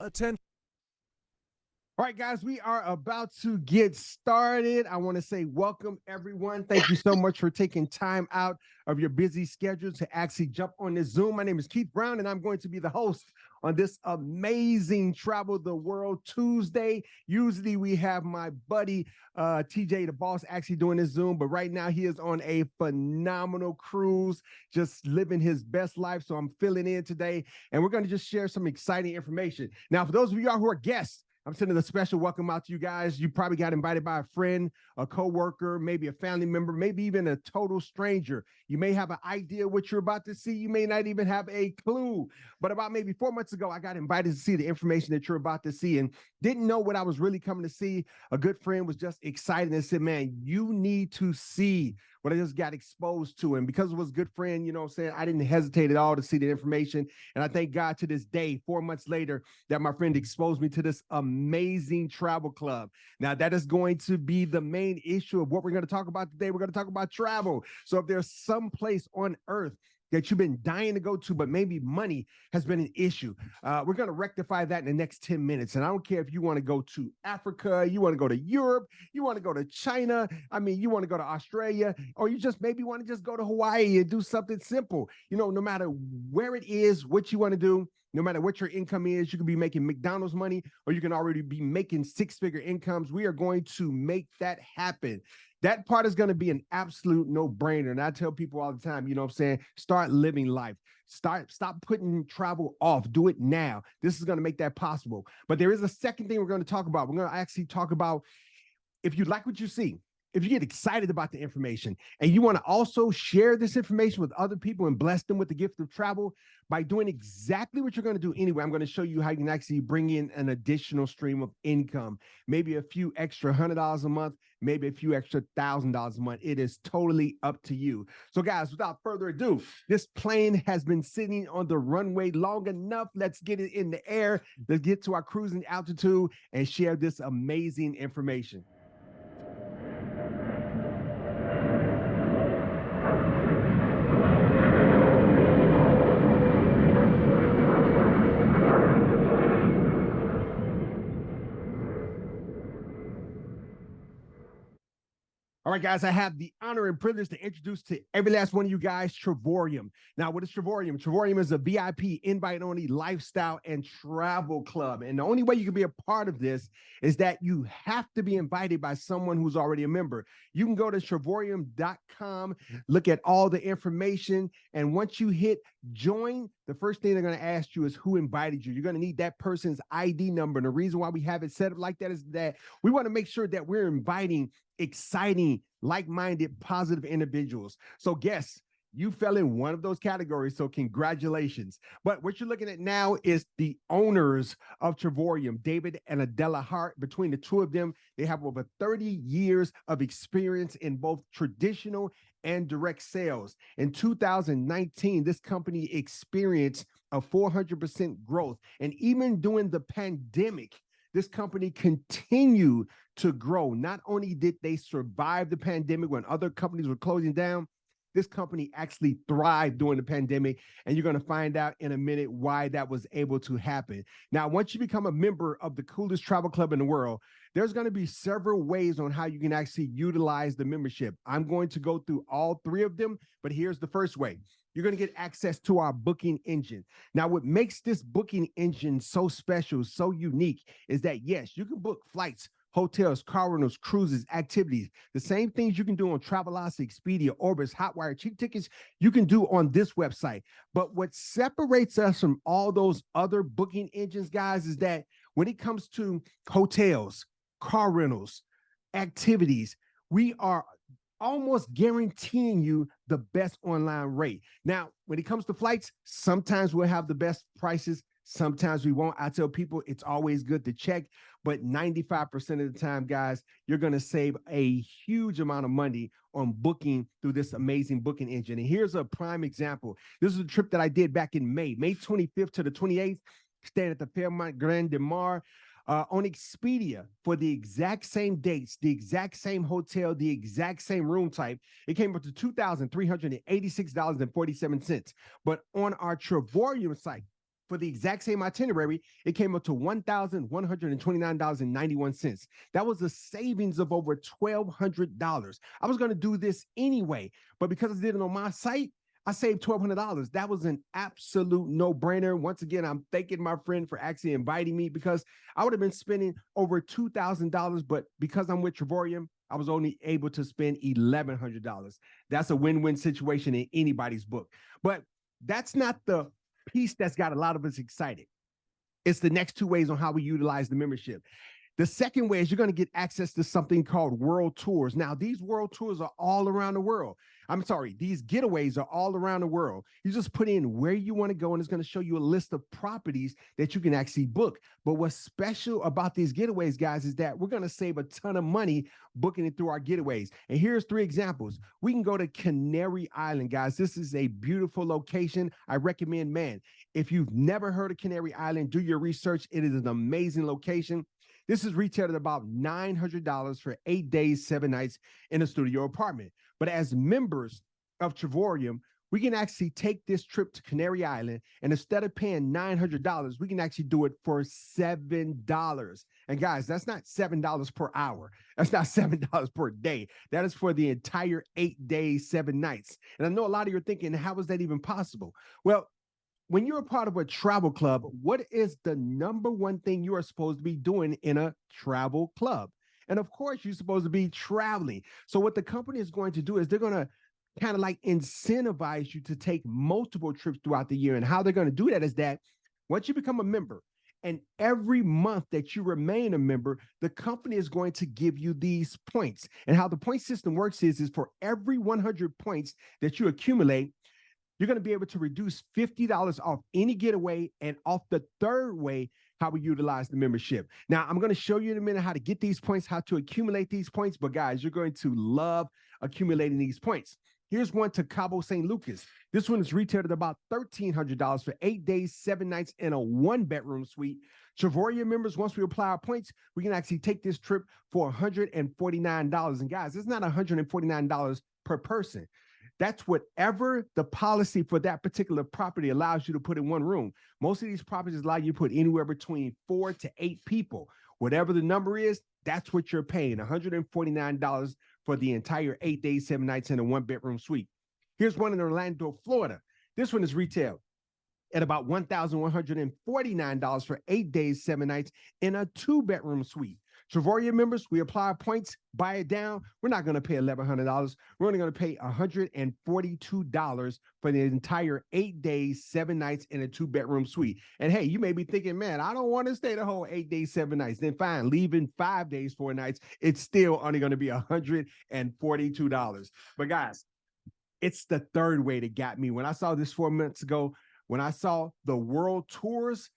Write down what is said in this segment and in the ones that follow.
Attend. All right, guys, we are about to get started. I want to say welcome, everyone. Thank you so much for taking time out of your busy schedule to actually jump on this Zoom. My name is Keith Brown, and I'm going to be the host on this amazing Travel the World Tuesday. Usually we have my buddy TJ, the boss, actually doing this Zoom, but right now he is on a phenomenal cruise, just living his best life. So I'm filling in today, and we're going to just share some exciting information. Now, for those of you who are guests, I'm sending a special welcome out to you guys. You probably got invited by a friend, a coworker, maybe a family member, maybe even a total stranger. You may have an idea what you're about to see. You may not even have a clue. But about maybe 4 months ago, I got invited to see the information that you're about to see and didn't know what I was really coming to see. A good friend was just excited and said, man, you need to see what I just got exposed to. And because it was a good friend, you know what I'm saying, I didn't hesitate at all to see the information. And I thank God to this day, 4 months later, that my friend exposed me to this amazing travel club. Now, that is going to be the main issue of what we're going to talk about today. We're going to talk about travel. So if there's some place on earth that you've been dying to go to, but maybe money has been an issue, we're going to rectify that in the next 10 minutes. And I don't care if you want to go to Africa, you want to go to Europe, you want to go to China, you want to go to Australia, or you just maybe want to just go to Hawaii and do something simple. You know, no matter where it is, what you want to do, no matter what your income is, you can be making McDonald's money, or you can already be making six-figure incomes. We are going to make that happen. That part is going to be an absolute no-brainer. And I tell people all the time, you know what I'm saying? Start living life. Stop putting travel off. Do it now. This is going to make that possible. But there is a second thing we're going to talk about. We're going to actually talk about if you like what you see, if you get excited about the information and you want to also share this information with other people and bless them with the gift of travel by doing exactly what you're going to do anyway, I'm going to show you how you can actually bring in an additional stream of income, maybe a few extra $100 a month, maybe a few extra $1,000 a month. It is totally up to you. So guys, without further ado, this plane has been sitting on the runway long enough. Let's get it in the air. Let's get to our cruising altitude and share this amazing information. All right, guys, I have the honor and privilege to introduce to every last one of you guys Trevorium. Now, what is Trevorium? Trevorium is a VIP invite-only lifestyle and travel club. And the only way you can be a part of this is that you have to be invited by someone who's already a member. You can go to Trevorium.com, look at all the information, and once you hit join, the first thing they're going to ask you is who invited you. You're going to need that person's ID number. And the reason why we have it set up like that is that we want to make sure that we're inviting exciting, like-minded, positive individuals. So guess you fell in one of those categories, so congratulations. But what you're looking at now is the owners of Trevorium, David and Adela Hart. Between the two of them, they have over 30 years of experience in both traditional and direct sales. In 2019, this company experienced a 400% growth. And even during the pandemic, this company continued to grow. Not only did they survive the pandemic when other companies were closing down, this company actually thrived during the pandemic, and you're going to find out in a minute why that was able to happen. Now, once you become a member of the coolest travel club in the world, there's going to be several ways on how you can actually utilize the membership. I'm going to go through all three of them, but here's the first way. You're going to get access to our booking engine. Now, what makes this booking engine so special, so unique, is that, yes, you can book flights, hotels, car rentals, cruises, activities. The same things you can do on Travelocity, Expedia, Orbis, Hotwire, cheap tickets, you can do on this website. But what separates us from all those other booking engines, guys, is that when it comes to hotels, car rentals, activities, we are almost guaranteeing you the best online rate. Now, when it comes to flights, sometimes we'll have the best prices, sometimes we won't. I tell people it's always good to check, but 95% of the time, guys, you're going to save a huge amount of money on booking through this amazing booking engine. And here's a prime example. This is a trip that I did back in May 25th to the 28th, staying at the Fairmont Grand de Mar. On Expedia for the exact same dates, the exact same hotel, the exact same room type, it came up to $2,386.47. But on our Trevorium site, For the exact same itinerary, it came up to $1,129.91. That was a savings of over $1,200. I was going to do this anyway, but because I did it on my site, I saved $1,200. That was an absolute no-brainer. Once again, I'm thanking my friend for actually inviting me, because I would have been spending over $2,000, but because I'm with Trevorium, I was only able to spend $1,100. That's a win-win situation in anybody's book. But that's not the piece that's got a lot of us excited. It's the next two ways on how we utilize the membership. The second way is you're going to get access to something called world tours. Now, these world tours are all around the world. I'm sorry, these getaways are all around the world. You just put in where you want to go, and it's going to show you a list of properties that you can actually book. But what's special about these getaways, guys, is that we're going to save a ton of money booking it through our getaways. And here's 3 examples. We can go to Canary Island, guys. This is a beautiful location. I recommend, man, if you've never heard of Canary Island, do your research. It is an amazing location. This is retailed at about $900 for 8 days, 7 nights in a studio apartment. But as members of Trevorium, we can actually take this trip to Canary Island, and instead of paying $900, we can actually do it for $7. And guys, that's not $7 per hour. That's not $7 per day. That is for the entire 8 days, 7 nights. And I know a lot of you are thinking, how is that even possible? Well, when you're a part of a travel club, what is the number one thing you are supposed to be doing in a travel club? And of course, you're supposed to be traveling. So what the company is going to do is they're going to kind of like incentivize you to take multiple trips throughout the year. And how they're going to do that is that once you become a member, and every month that you remain a member, the company is going to give you these points. And how the point system works is for every 100 points that you accumulate, you're going to be able to reduce $50 off any getaway, and off the third way, how we utilize the membership. Now, I'm going to show you in a minute how to get these points, how to accumulate these points. But guys, you're going to love accumulating these points. Here's one to Cabo San Lucas. This one is retailed at about $1,300 for 8 days, 7 nights in a 1-bedroom suite. Trevorium members, once we apply our points, we can actually take this trip for $149. And guys, it's not $149 per person. That's whatever the policy for that particular property allows you to put in one room. Most of these properties allow you to put anywhere between 4 to 8 people. Whatever the number is, that's what you're paying, $149 for the entire 8 days, 7 nights in a 1-bedroom suite. Here's one in Orlando, Florida. This one is retailed at about $1,149 for 8 days, 7 nights in a 2-bedroom suite. Trevorium members, we apply our points, buy it down. We're not going to pay $1,100. We're only going to pay $142 for the entire 8 days, 7 nights in a 2-bedroom suite. And hey, you may be thinking, man, I don't want to stay the whole 8 days, 7 nights. Then fine, leaving 5 days, 4 nights. It's still only going to be $142. But guys, it's the third way that got me. When I saw this 4 months ago, when I saw the world tours,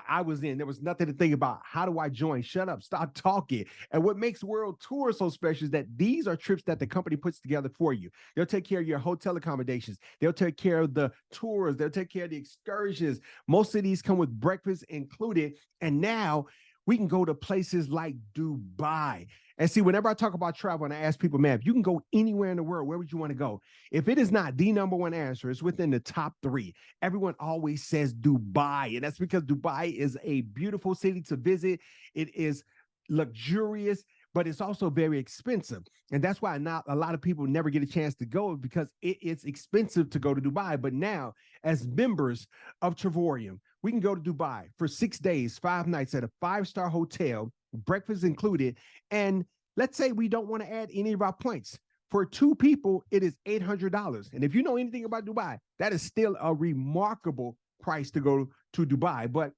I was in. There was nothing to think about. How do I join? Shut up. Stop talking. And what makes World Tour so special is that these are trips that the company puts together for you. They'll take care of your hotel accommodations. They'll take care of the tours. They'll take care of the excursions. Most of these come with breakfast included. And now we can go to places like Dubai. And see, whenever I talk about travel and I ask people, man, if you can go anywhere in the world, where would you want to go? If it is not the number one answer, it's within the top 3. Everyone always says Dubai. And that's because Dubai is a beautiful city to visit. It is luxurious, but it's also very expensive. And that's why not a lot of people never get a chance to go, because it's expensive to go to Dubai. But now, as members of Trevorium, we can go to Dubai for 6 days, 5 nights at a 5-star hotel, breakfast included. And let's say we don't want to add any of our points. For 2 people, it is $800. And if you know anything about Dubai, that is still a remarkable price to go to Dubai. But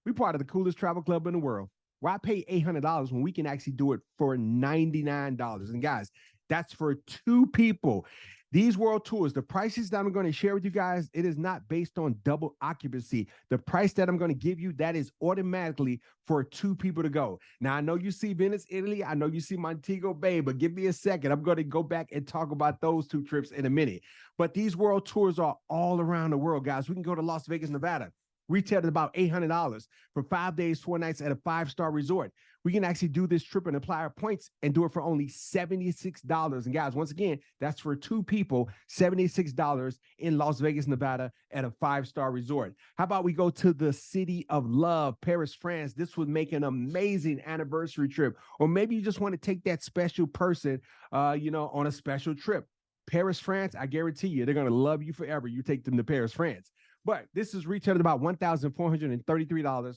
we're part of the coolest travel club in the world. Why pay $800 when we can actually do it for $99? And guys, that's for 2 people. These world tours, the prices that I'm going to share with you guys, it is not based on double occupancy. The price that I'm going to give you, that is automatically for 2 people to go. Now, I know you see Venice, Italy. I know you see Montego Bay, but give me a second. I'm going to go back and talk about those 2 trips in a minute. But these world tours are all around the world, guys. We can go to Las Vegas, Nevada. retailed at about $800 for 5 days, 4 nights at a 5-star resort. We can actually do this trip and apply our points and do it for only $76. And guys, once again, that's for 2 people, $76 in Las Vegas, Nevada at a 5-star resort. How about we go to the city of love, Paris, France? This would make an amazing anniversary trip. Or maybe you just want to take that special person, on a special trip. Paris, France, I guarantee you, they're going to love you forever. You take them to Paris, France. But this is retailed at about $1,433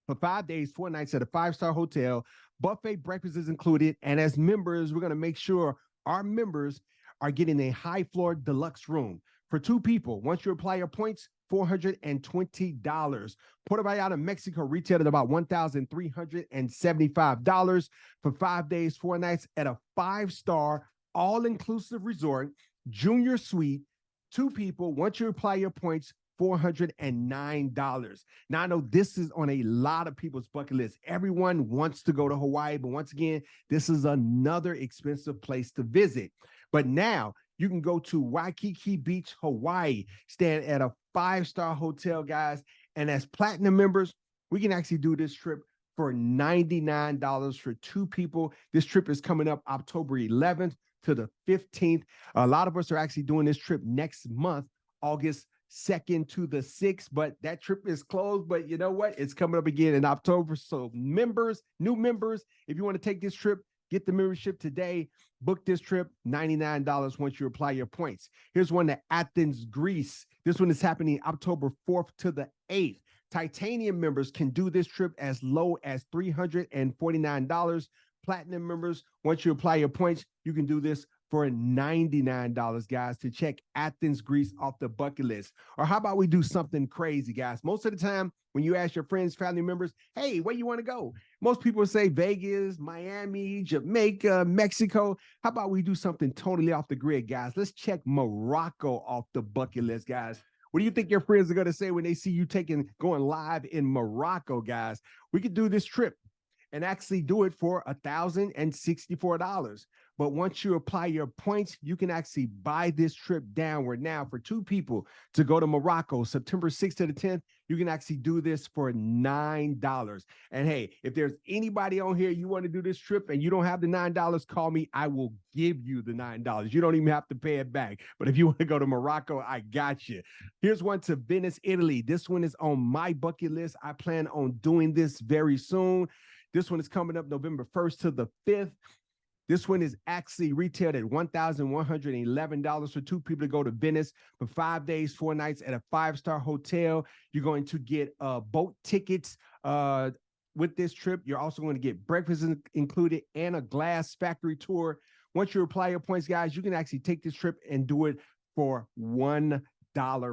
for 5 days, 4 nights at a 5-star hotel. Buffet breakfast is included. And as members, we're going to make sure our members are getting a high floor deluxe room. For 2 people, once you apply your points, $420. Puerto Vallarta, Mexico, retailed at about $1,375 for 5 days, 4 nights at a 5-star all-inclusive resort, junior suite, 2 people. Once you apply your points, $409. Now, I know this is on a lot of people's bucket list. Everyone wants to go to Hawaii, but once again, this is another expensive place to visit. But now you can go to Waikiki Beach, Hawaii, staying at a 5-star hotel, guys. And as platinum members, we can actually do this trip for $99 for 2 people. This trip is coming up October 11th to the 15th. A lot of us are actually doing this trip next month, August 2nd to the 6th, but that trip is closed. But you know what? It's coming up again in October. So members, new members, if you want to take this trip, get the membership today. Book this trip, $99 once you apply your points. Here's one to Athens, Greece. This one is happening October 4th to the 8th. Titanium members can do this trip as low as $349. Platinum members, once you apply your points, you can do this for $99, guys, to check Athens, Greece off the bucket list. Or how about we do something crazy, guys? Most of the time, when you ask your friends, family members, hey, where you want to go? Most people say Vegas, Miami, Jamaica, Mexico. How about we do something totally off the grid, guys? Let's check Morocco off the bucket list, guys. What do you think your friends are going to say when they see you going live in Morocco, guys? We could do this trip and actually do it for $1,064. But once you apply your points, you can actually buy this trip downward. Now, for 2 people to go to Morocco, September 6th to the 10th, you can actually do this for $9. And hey, if there's anybody on here, you want to do this trip and you don't have the $9, call me. I will give you the $9. You don't even have to pay it back. But if you want to go to Morocco, I got you. Here's one to Venice, Italy. This one is on my bucket list. I plan on doing this very soon. This one is coming up November 1st to the 5th. This one is actually retailed at $1,111 for 2 people to go to Venice for 5 days, 4 nights at a 5-star hotel. You're going to get boat tickets with this trip. You're also going to get breakfast included and a glass factory tour. Once you apply your points, guys, you can actually take this trip and do it for $1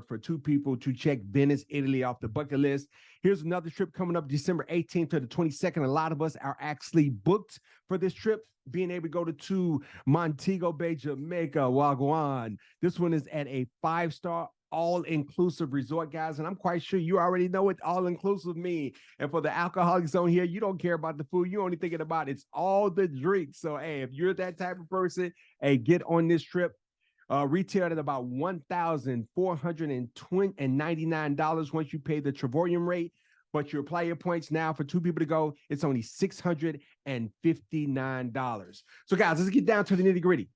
for 2 people to check Venice, Italy off the bucket list. Here's another trip coming up December 18th to the 22nd. A lot of us are actually booked for this trip, being able to go to Montego Bay, Jamaica, Wagwan. This one is at a 5-star all-inclusive resort, guys. And I'm quite sure you already know what all-inclusive means. And for the alcoholics on here, you don't care about the food. You're only thinking about it's all the drinks. So, hey, if you're that type of person, hey, get on this trip. Retailed at about $1,499 once you pay the Trevorium rate. But you apply your points now for 2 people to go, it's only $659. So, guys, let's get down to the nitty-gritty.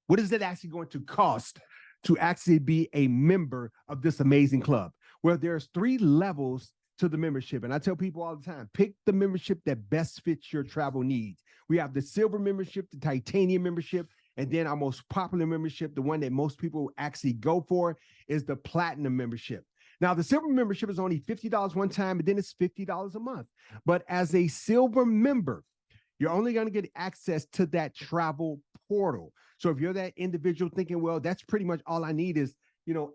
What is it actually going to cost to actually be a member of this amazing club? Well, there's 3 levels to the membership. And I tell people all the time, pick the membership that best fits your travel needs. We have the silver membership, the titanium membership, and then our most popular membership, the one that most people actually go for, is the platinum membership. Now, the silver membership is only $50 one time, and then it's $50 a month. But as a silver member, you're only going to get access to that travel portal. So if you're that individual thinking, well, that's pretty much all I need is,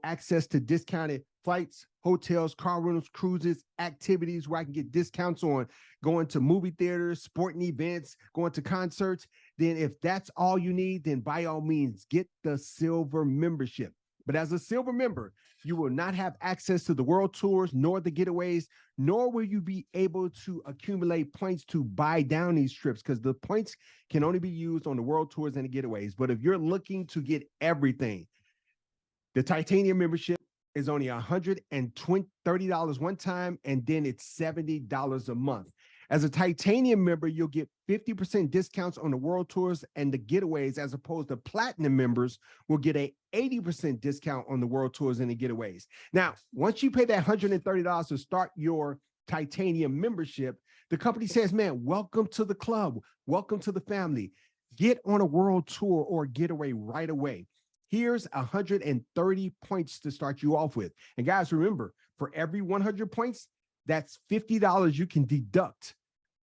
access to discounted flights, hotels, car rentals, cruises, activities where I can get discounts on going to movie theaters, sporting events, going to concerts, then if that's all you need, then by all means, get the silver membership. But as a silver member, you will not have access to the world tours, nor the getaways, nor will you be able to accumulate points to buy down these trips, because the points can only be used on the world tours and the getaways. But if you're looking to get everything, the titanium membership is only $130 one time, and then it's $70 a month. As a titanium member, you'll get 50% discounts on the world tours and the getaways, as opposed to platinum members will get a 80% discount on the world tours and the getaways. Now, once you pay that $130 to start your titanium membership, the company says, man, welcome to the club. Welcome to the family. Get on a world tour or getaway right away. Here's 130 points to start you off with. And guys, remember, for every 100 points, that's $50 you can deduct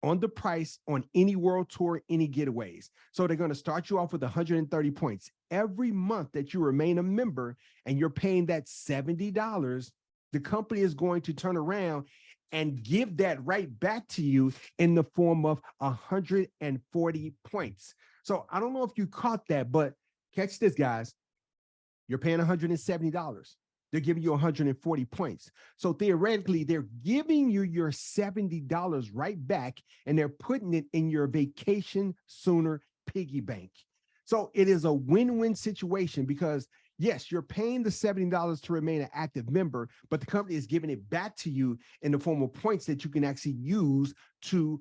on the price on any world tour, any getaways. So they're going to start you off with 130 points. Every month that you remain a member and you're paying that $70, the company is going to turn around and give that right back to you in the form of 140 points. So I don't know if you caught that, but catch this, guys. You're paying $170. They're giving you 140 points. So theoretically, they're giving you your $70 right back, and they're putting it in your vacation sooner piggy bank. So it is a win-win situation because, yes, you're paying the $70 to remain an active member, but the company is giving it back to you in the form of points that you can actually use to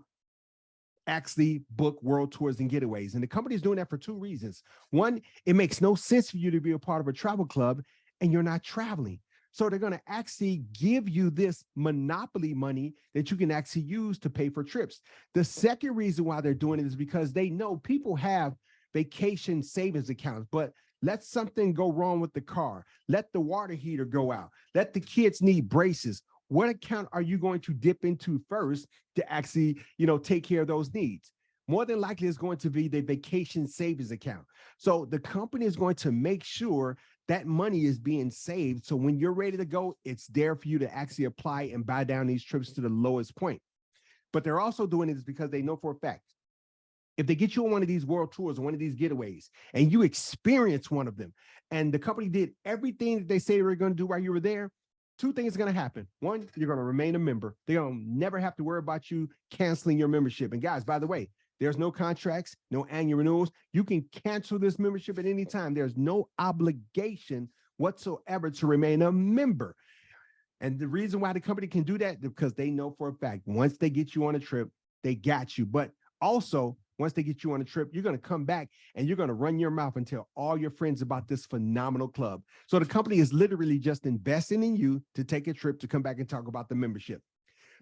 actually book world tours and getaways. And the company is doing that for two reasons. One, it makes no sense for you to be a part of a travel club and you're not traveling. So they're going to actually give you this monopoly money that you can actually use to pay for trips. The second reason why they're doing it is because they know people have vacation savings accounts, but let something go wrong with the car. Let the water heater go out. Let the kids need braces. What account are you going to dip into first to actually, take care of those needs? More than likely, it's going to be the vacation savings account. So the company is going to make sure that money is being saved. So when you're ready to go, it's there for you to actually apply and buy down these trips to the lowest point. But they're also doing it because they know for a fact, if they get you on one of these world tours or one of these getaways and you experience one of them and the company did everything that they say they were going to do while you were there, two things are going to happen. One, you're going to remain a member. They're going to never have to worry about you canceling your membership. And guys, by the way, there's no contracts, no annual renewals. You can cancel this membership at any time. There's no obligation whatsoever to remain a member. And the reason why the company can do that is because they know for a fact, once they get you on a trip, they got you. But also, once they get you on a trip, you're going to come back and you're going to run your mouth and tell all your friends about this phenomenal club. So the company is literally just investing in you to take a trip to come back and talk about the membership.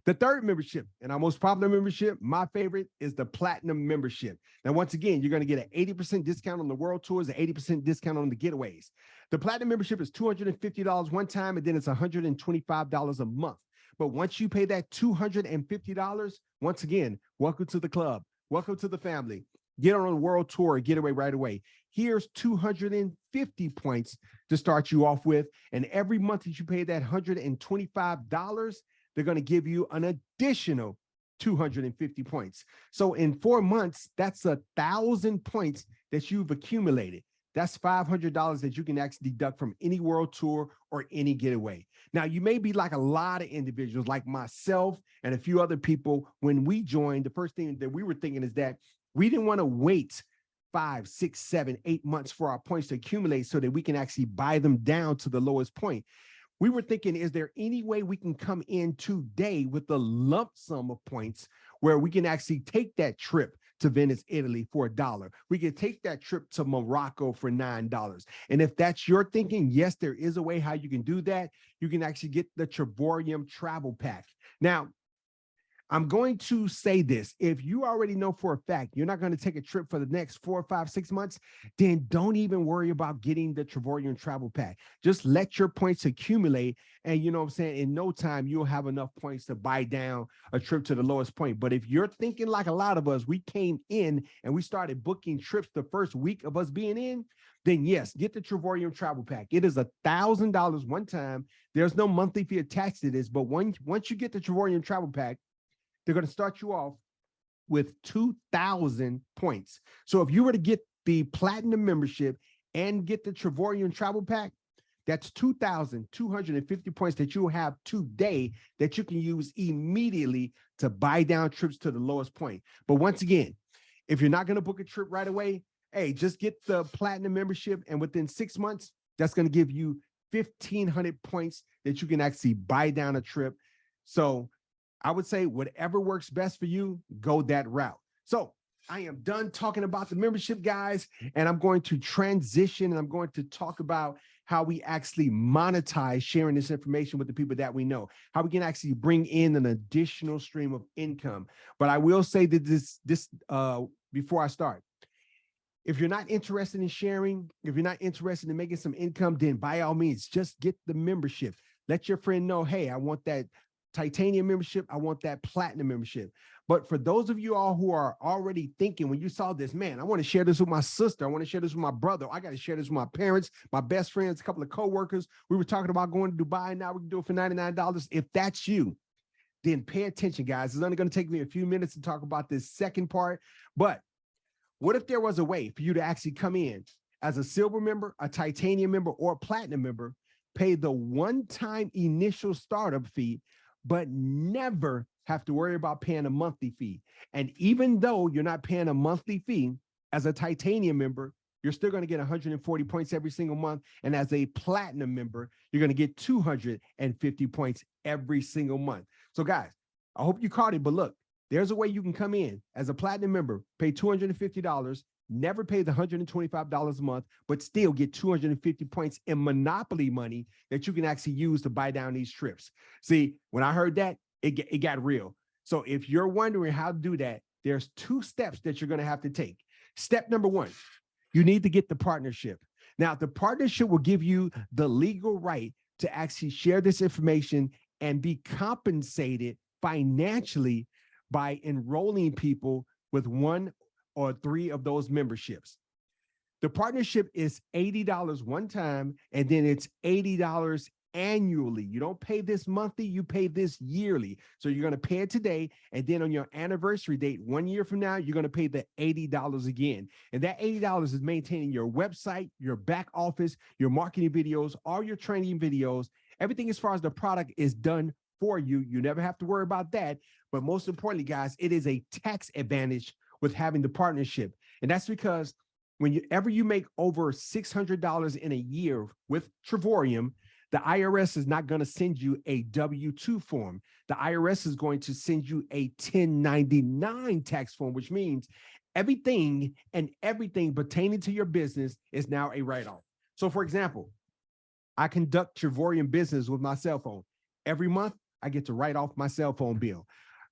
The third membership, and our most popular membership, my favorite, is the platinum membership. Now, once again, you're going to get an 80% discount on the world tours, an 80% discount on the getaways. The platinum membership is $250 one time, and then it's $125 a month. But once you pay that $250, once again, welcome to the club. Welcome to the family. Get on a world tour, getaway right away. Here's 250 points to start you off with. And every month that you pay that $125, they're going to give you an additional 250 points. So in 4 months, that's 1,000 points that you've accumulated. That's $500 that you can actually deduct from any world tour or any getaway. Now, you may be like a lot of individuals like myself and a few other people. When we joined, the first thing that we were thinking is that we didn't want to wait 5, 6, 7, 8 months for our points to accumulate so that we can actually buy them down to the lowest point. We were thinking, is there any way we can come in today with a lump sum of points where we can actually take that trip to Venice, Italy for $1? We can take that trip to Morocco for $9. And if that's your thinking, yes, there is a way how you can do that. You can actually get the Trevorium travel pack. Now, I'm going to say this. If you already know for a fact you're not going to take a trip for the next 4, 5, 6 months, then don't even worry about getting the Trevorium travel pack. Just let your points accumulate. And you know what I'm saying? In no time, you'll have enough points to buy down a trip to the lowest point. But if you're thinking like a lot of us, we came in and we started booking trips the first week of us being in, then yes, get the Trevorium travel pack. It is $1,000 one time. There's no monthly fee attached to this. But once you get the Trevorium travel pack, they're going to start you off with 2,000 points. So if you were to get the platinum membership and get the Trevorium travel pack, that's 2,250 points that you'll have today that you can use immediately to buy down trips to the lowest point. But once again, if you're not going to book a trip right away, hey, just get the platinum membership. And within 6 months, that's going to give you 1,500 points that you can actually buy down a trip. So I would say whatever works best for you, go that route. So I am done talking about the membership, guys, and I'm going to transition and I'm going to talk about how we actually monetize sharing this information with the people that we know, how we can actually bring in an additional stream of income. But I will say that this before I start, if you're not interested in sharing, if you're not interested in making some income, then by all means, just get the membership. Let your friend know, hey, I want that titanium membership. I want that platinum membership. But for those of you all who are already thinking, when you saw this, man, I want to share this with my sister. I want to share this with my brother. I got to share this with my parents, my best friends, a couple of coworkers. We were talking about going to Dubai. Now we can do it for $99. If that's you, then pay attention, guys. It's only going to take me a few minutes to talk about this second part. But what if there was a way for you to actually come in as a silver member, a titanium member, or a platinum member, pay the one-time initial startup fee, but never have to worry about paying a monthly fee? And even though you're not paying a monthly fee as a titanium member, you're still going to get 140 points every single month. And as a platinum member, you're going to get 250 points every single month. So guys, I hope you caught it, but look, there's a way you can come in as a platinum member, pay $250, never pay the $125 a month, but still get 250 points in Monopoly money that you can actually use to buy down these trips. See, when I heard that, it got real. So if you're wondering how to do that, there's 2 steps that you're going to have to take. Step number 1, you need to get the partnership. Now, the partnership will give you the legal right to actually share this information and be compensated financially by enrolling people with 1 or 3 of those memberships. The partnership is $80 one time, and then it's $80 annually. You don't pay this monthly, you pay this yearly. So you're going to pay it today, and then on your anniversary date, 1 year from now, you're going to pay the $80 again. And that $80 is maintaining your website, your back office, your marketing videos, all your training videos. Everything as far as the product is done for you. You never have to worry about that. But most importantly, guys, it is a tax advantage with having the partnership. And that's because whenever you make over $600 in a year with Trevorium, the IRS is not going to send you a W-2 form. The IRS is going to send you a 1099 tax form, which means everything pertaining to your business is now a write-off. So for example, I conduct Trevorium business with my cell phone. Every month, I get to write off my cell phone bill.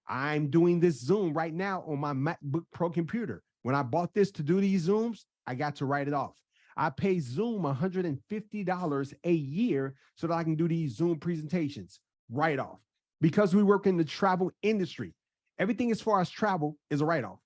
I'm doing this Zoom right now on my MacBook Pro computer. When I bought this to do these Zooms, I got to write it off. I pay Zoom $150 a year so that I can do these Zoom presentations, write off. Because we work in the travel industry, everything as far as travel is a write-off.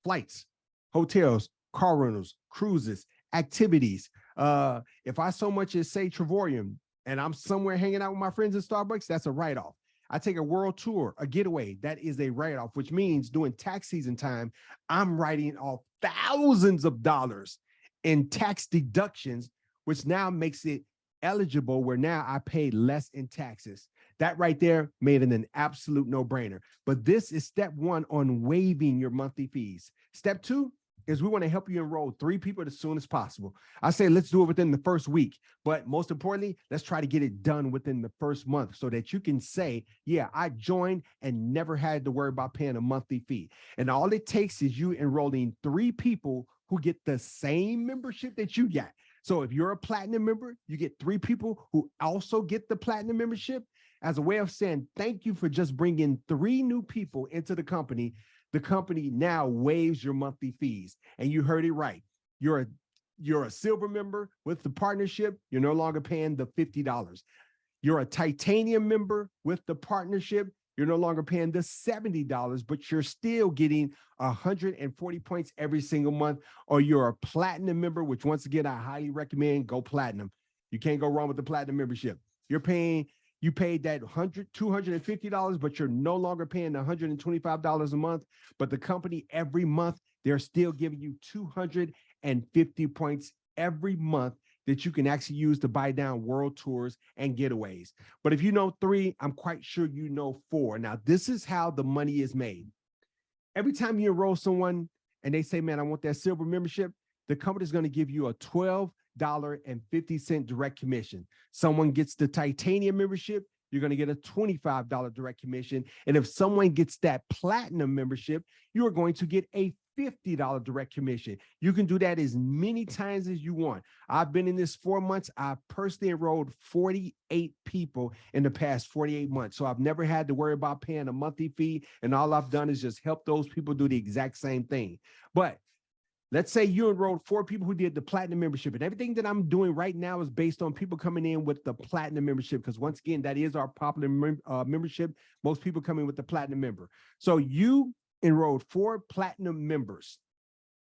Flights, hotels, car rentals, cruises, activities. If I so much as say Trevorium and I'm somewhere hanging out with my friends at Starbucks, that's a write-off. I take a world tour, a getaway, that is a write-off, which means during tax season time, I'm writing off thousands of dollars in tax deductions, which now makes it eligible where now I pay less in taxes. That right there made it an absolute no-brainer. But this is step 1 on waiving your monthly fees. Step 2 is we want to help you enroll 3 people as soon as possible. I say let's do it within the first week, but most importantly, let's try to get it done within the first month so that you can say, yeah, I joined and never had to worry about paying a monthly fee. And all it takes is you enrolling 3 people who get the same membership that you got. So if you're a platinum member, you get 3 people who also get the platinum membership as a way of saying thank you for just bringing 3 new people into the company. The company now waives your monthly fees. And you heard it right. You're a silver member with the partnership. You're no longer paying the $50. You're a titanium member with the partnership. You're no longer paying the $70, but you're still getting 140 points every single month. Or you're a platinum member, which once again, I highly recommend go platinum. You can't go wrong with the platinum membership. You paid that $250, but you're no longer paying $125 a month. But the company every month, they're still giving you 250 points every month that you can actually use to buy down world tours and getaways. But if you know 3, I'm quite sure you know 4. Now, this is how the money is made. Every time you enroll someone and they say, man, I want that silver membership, the company is going to give you a 12 $1.50 direct commission. Someone gets the titanium membership, you're going to get a $25 direct commission. And if someone gets that platinum membership, you are going to get a $50 direct commission. You can do that as many times as you want. I've been in this 4 months. I personally enrolled 48 people in the past 48 months. So I've never had to worry about paying a monthly fee. And all I've done is just help those people do the exact same thing. But let's say you enrolled 4 people who did the platinum membership, and everything that I'm doing right now is based on people coming in with the platinum membership, because once again, that is our popular membership. Most people come in with the platinum member. So you enrolled 4 platinum members.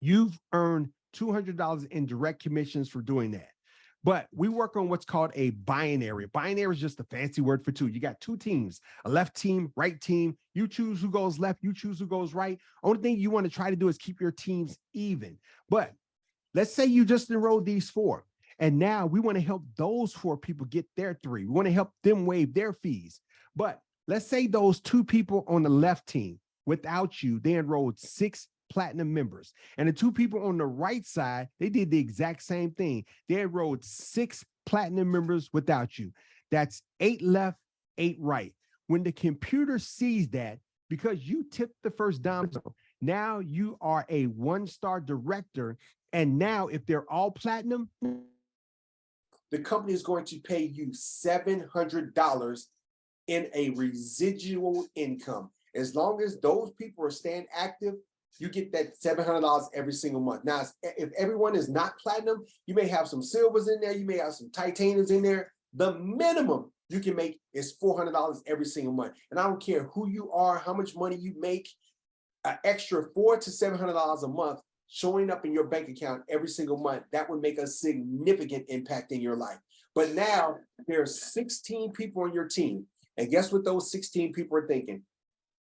You've earned $200 in direct commissions for doing that. But we work on what's called a binary. Binary is just a fancy word for 2. You got 2 teams, a left team, right team. You choose who goes left, you choose who goes right. Only thing you want to try to do is keep your teams even. But let's say you just enrolled these 4. And now we want to help those 4 people get their 3. We want to help them waive their fees. But let's say those 2 people on the left team, without you, they enrolled 6 platinum members. And the 2 people on the right side, they did the exact same thing. They enrolled 6 platinum members without you. That's 8 left, 8 right. When the computer sees that, because you tipped the first domino, now you are a 1-star director. And now if they're all platinum, the company is going to pay you $700 in a residual income. As long as those people are staying active, you get that $700 every single month. Now, if everyone is not platinum, you may have some silvers in there, you may have some titaniums in there. The minimum you can make is $400 every single month. And I don't care who you are, how much money you make, an extra $400 to $700 a month showing up in your bank account every single month, that would make a significant impact in your life. But now there's 16 people on your team. And guess what those 16 people are thinking?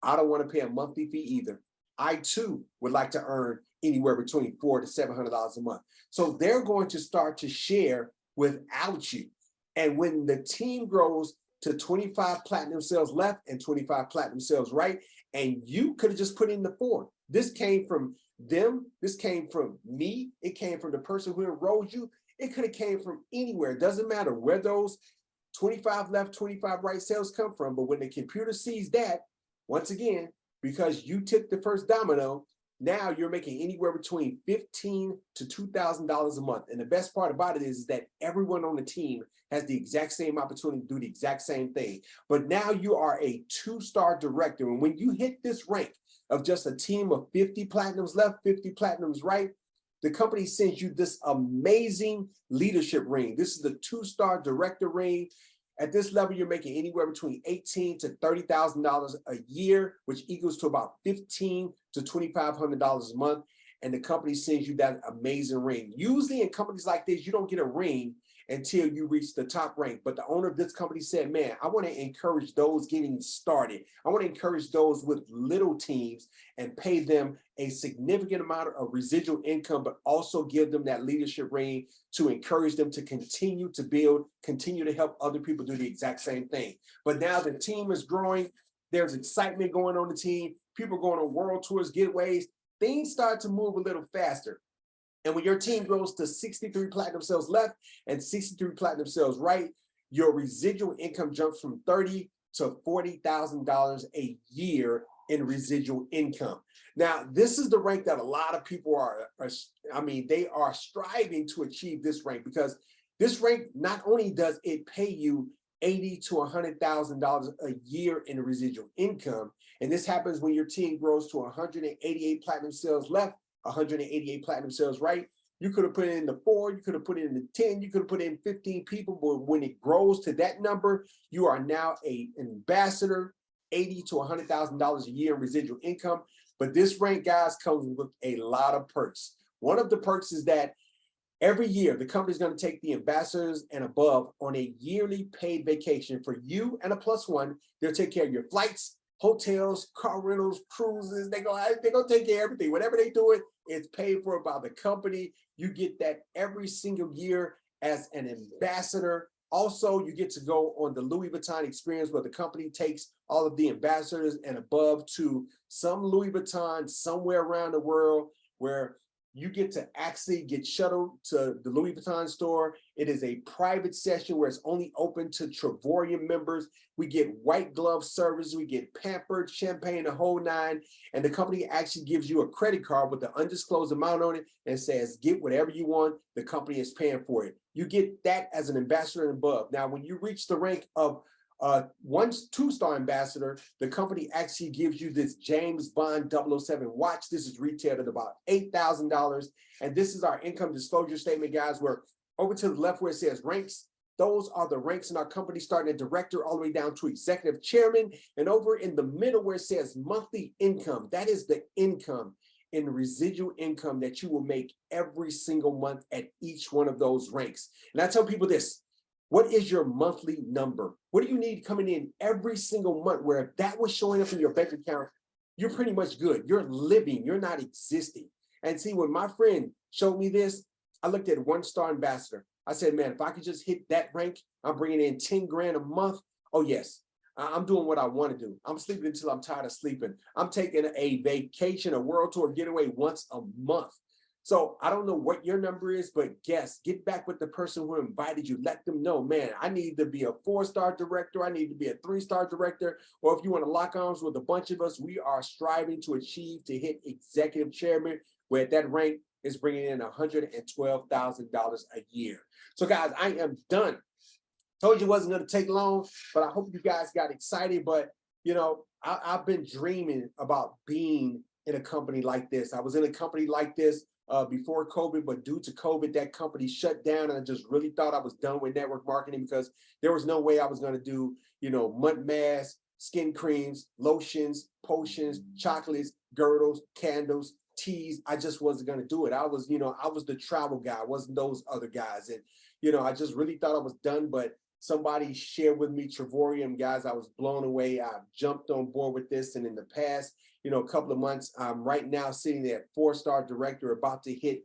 I don't want to pay a monthly fee either. I too would like to earn anywhere between $400 to $700 a month. So they're going to start to share without you. And when the team grows to 25 platinum sales left and 25 platinum sales right, and you could have just put in the 4. This came from them. This came from me. It came from the person who enrolled you. It could have came from anywhere. It doesn't matter where those 25 left, 25 right sales come from. But when the computer sees that, once again, because you tipped the first domino, now you're making anywhere between $1,500 to $2,000 a month. And the best part about it is that everyone on the team has the exact same opportunity to do the exact same thing. But now you are a 2-star director. And when you hit this rank of just a team of 50 platinums left, 50 platinums right, the company sends you this amazing leadership ring. This is the 2-star director ring. At this level, you're making anywhere between $18,000 to $30,000 a year, which equals to about $1,500 to $2,500 a month. And the company sends you that amazing ring. Usually in companies like this, you don't get a ring until you reach the top rank. But the owner of this company said, man, I want to encourage those getting started. I want to encourage those with little teams and pay them a significant amount of residual income, but also give them that leadership ring to encourage them to continue to build, continue to help other people do the exact same thing. But now the team is growing. There's excitement going on the team. People are going on world tours, getaways. Things start to move a little faster. And when your team grows to 63 platinum sales left and 63 platinum sales right, your residual income jumps from $30,000 to $40,000 a year in residual income. Now, this is the rank that a lot of people they are striving to achieve this rank, because this rank, not only does it pay you $80,000 to $100,000 a year in residual income, and this happens when your team grows to 188 platinum sales left, 188 platinum sales right. You could have put in the 4, you could have put in the 10, you could have put in 15 people, but when it grows to that number, you are now an ambassador, $80,000 to $100,000 a year in residual income. But this rank, guys, comes with a lot of perks. One of the perks is that every year, the company is going to take the ambassadors and above on a yearly paid vacation for you and a +1. They'll take care of your flights, hotels, car rentals, cruises. They're gonna take care of everything. Whatever they do, it's paid for by the company. You get that every single year as an ambassador. Also, you get to go on the Louis Vuitton experience, where the company takes all of the ambassadors and above to some Louis Vuitton somewhere around the world, where You get to actually get shuttled to the Louis Vuitton store. It is a private session where it's only open to Trevorium members. We get white glove service. We get pampered, champagne, the whole nine. And the company actually gives you a credit card with the undisclosed amount on it and says, get whatever you want. The company is paying for it. You get that as an ambassador and above. Now, when you reach the rank of two-star ambassador, the company actually gives you this James Bond 007 watch. This is retailed at about $8,000. And this is our income disclosure statement, guys, where over to the left where it says ranks, those are the ranks in our company, starting at director all the way down to executive chairman. And over in the middle where it says monthly income, that is the income in residual income that you will make every single month at each one of those ranks. And I tell people this, what is your monthly number? What do you need coming in every single month where if that was showing up in your bank account, you're pretty much good. You're living, you're not existing. And see, when my friend showed me this, I looked at one-star ambassador. I said, man, if I could just hit that rank, I'm bringing in 10 grand a month. Oh yes, I'm doing what I want to do. I'm sleeping until I'm tired of sleeping. I'm taking a vacation, a world tour getaway once a month. So I don't know what your number is, but guess, get back with the person who invited you. Let them know, man, I need to be a 4-star director. I need to be a 3-star director. Or if you want to lock arms with a bunch of us, we are striving to achieve to hit executive chairman, where at that rank is bringing in $112,000 a year. So guys, I am done. Told you it wasn't going to take long, but I hope you guys got excited. But, you know, I've been dreaming about being in a company like this. I was in a company like this before COVID, but due to COVID, that company shut down, and I just really thought I was done with network marketing because there was no way I was going to do, you know, mud masks, skin creams, lotions, potions, chocolates, girdles, candles, teas. I just wasn't going to do it. I was, you know, I was the travel guy. I wasn't those other guys. And, you know, I just really thought I was done, but somebody shared with me Trevorium, guys. I was blown away. I jumped on board with this. And in the past, you know, a couple of months, I'm right now sitting there at 4-star director, about to hit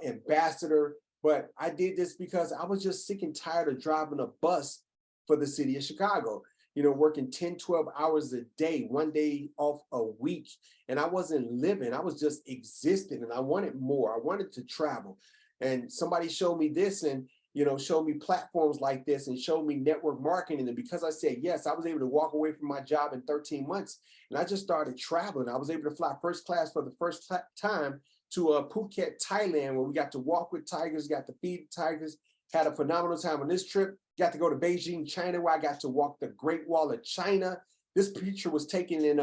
ambassador. But I did this because I was just sick and tired of driving a bus for the city of Chicago, you know, working 10, 12 hours a day, one day off a week. And I wasn't living, I was just existing, and I wanted more. I wanted to travel. And somebody showed me this, and you know, show me platforms like this and show me network marketing. And because I said yes, I was able to walk away from my job in 13 months. And I just started traveling. I was able to fly first class for the first time to Phuket, Thailand, where we got to walk with tigers, got to feed tigers, had a phenomenal time on this trip. Got to go to Beijing, China, where I got to walk the Great Wall of China. This picture was taken in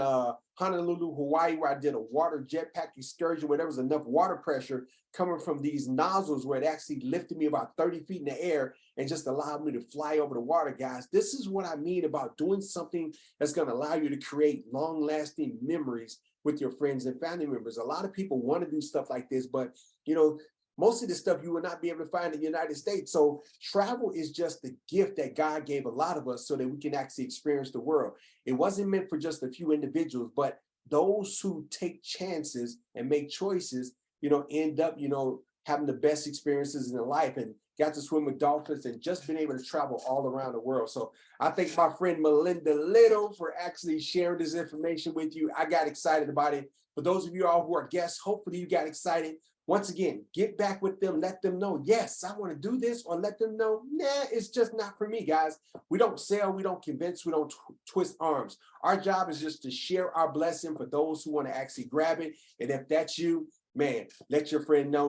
Honolulu, Hawaii, where I did a water jetpack excursion where there was enough water pressure coming from these nozzles where it actually lifted me about 30 feet in the air and just allowed me to fly over the water, guys. This is what I mean about doing something that's going to allow you to create long-lasting memories with your friends and family members. A lot of people want to do stuff like this, but, you know, most of the stuff you will not be able to find in the United States. So travel is just the gift that God gave a lot of us so that we can actually experience the world. It wasn't meant for just a few individuals, but those who take chances and make choices, you know, end up, you know, having the best experiences in their life, and got to swim with dolphins and just been able to travel all around the world. So I thank my friend Melinda Little for actually sharing this information with you. I got excited about it. For those of you all who are guests, hopefully you got excited. Once again, get back with them, let them know, yes, I want to do this, or let them know, nah, it's just not for me, guys. We don't sell, we don't convince, we don't twist arms. Our job is just to share our blessing for those who want to actually grab it. And if that's you, man, let your friend know.